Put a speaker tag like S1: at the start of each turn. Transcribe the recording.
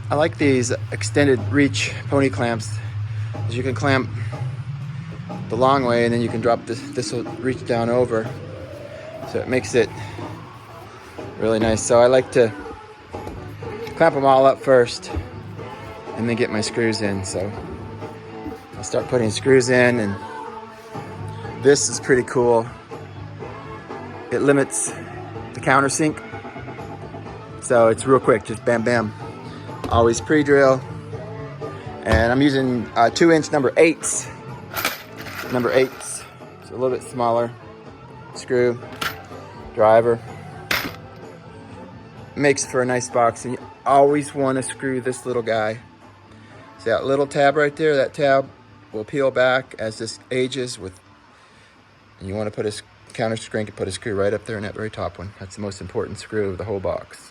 S1: I like these extended reach pony clamps, because you can clamp the long way and then you can drop this will reach down over, so it makes it really nice. So I like to clamp them all up first and then get my screws in. So I'll start putting screws in, and this is pretty cool. It limits the countersink, so it's real quick, just bam bam. Always pre-drill, and I'm using 2-inch number 8s. Number 8s, it's a little bit smaller. Screw, driver. Makes for a nice box, and you always want to screw this little guy. See that little tab right there? That tab will peel back as this ages with, and you want to put a counter screw and put a screw right up there in that very top one. That's the most important screw of the whole box.